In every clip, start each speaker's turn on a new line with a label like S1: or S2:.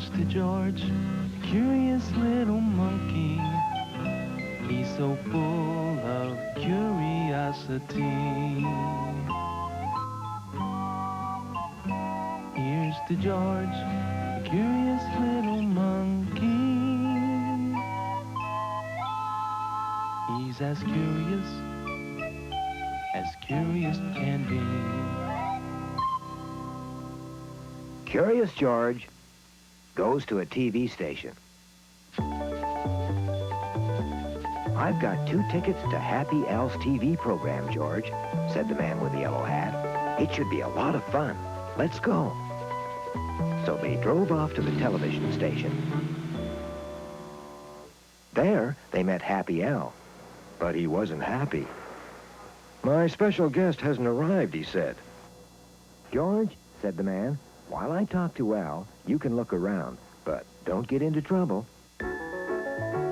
S1: Here's to George, the curious little monkey. He's so full of curiosity. Here's to George, the curious little monkey. He's as curious can be.
S2: Curious George goes to a TV station. I've got 2 tickets to Happy Al's TV program, George, said the man with the yellow hat. It should be a lot of fun. Let's go. So they drove off to the television station. There, they met Happy Al, but he wasn't happy. My special guest hasn't arrived, he said. George, said the man, while I talk to Al, you can look around, but don't get into trouble.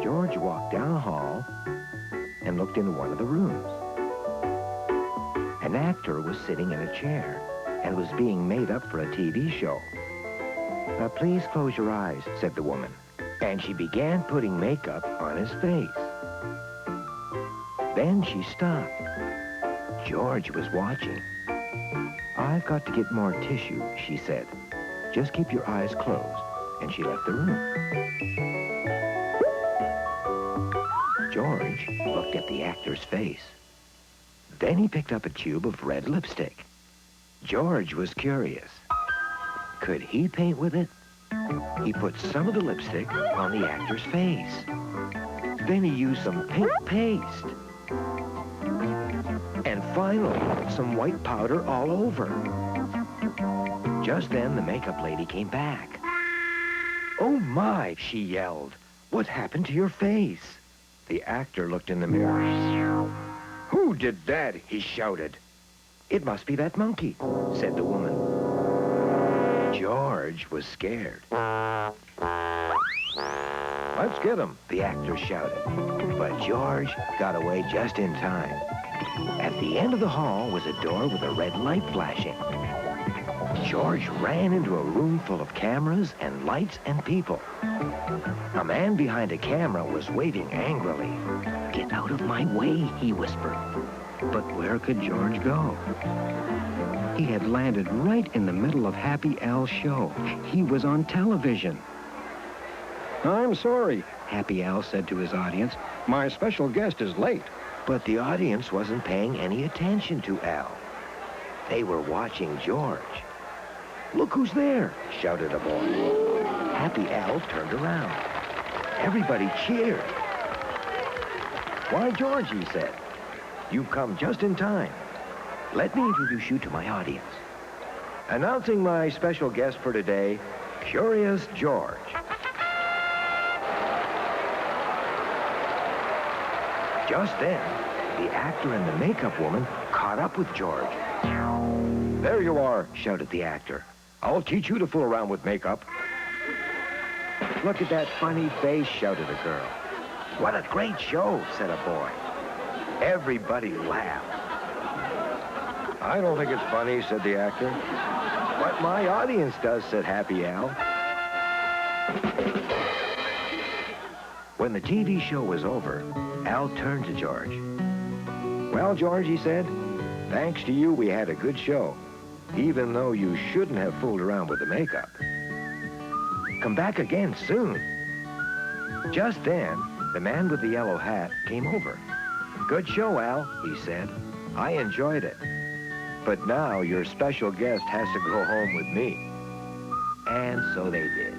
S2: George walked down a hall and looked into one of the rooms. An actor was sitting in a chair and was being made up for a TV show. Please close your eyes, said the woman, and she began putting makeup on his face. Then she stopped. George was watching. I've got to get more tissue, she said. Just keep your eyes closed. And she left the room. George looked at the actor's face. Then he picked up a tube of red lipstick. George was curious. Could he paint with it? He put some of the lipstick on the actor's face. Then he used some pink paste. And finally, some white powder all over. Just then, the makeup lady came back. "Oh my," she yelled. "What happened to your face?" The actor looked in the mirror. "Who did that?" he shouted. "It must be that monkey," said the woman. George was scared. "Let's get him," the actor shouted. But George got away just in time. At the end of the hall was a door with a red light flashing. George ran into a room full of cameras and lights and people. A man behind a camera was waving angrily. "Get out of my way," he whispered. But where could George go? He had landed right in the middle of Happy Al's show. He was on television. "I'm sorry," Happy Al said to his audience. "My special guest is late." But the audience wasn't paying any attention to Al. They were watching George. "Look who's there," shouted a boy. Happy Al turned around. Everybody cheered. "Why, George," he said, "you've come just in time. Let me introduce you to my audience. Announcing my special guest for today, Curious George." Just then, the actor and the makeup woman caught up with George. "There you are," shouted the actor. "I'll teach you to fool around with makeup." "Look at that funny face," shouted a girl. "What a great show," said a boy. Everybody laughed. "I don't think it's funny," said the actor. "But my audience does," said Happy Al. When the TV show was over, Al turned to George. "Well, George," he said, "thanks to you, we had a good show, even though you shouldn't have fooled around with the makeup. Come back again soon." Just then, the man with the yellow hat came over. "Good show, Al," he said. "I enjoyed it. But now your special guest has to go home with me." And so they did.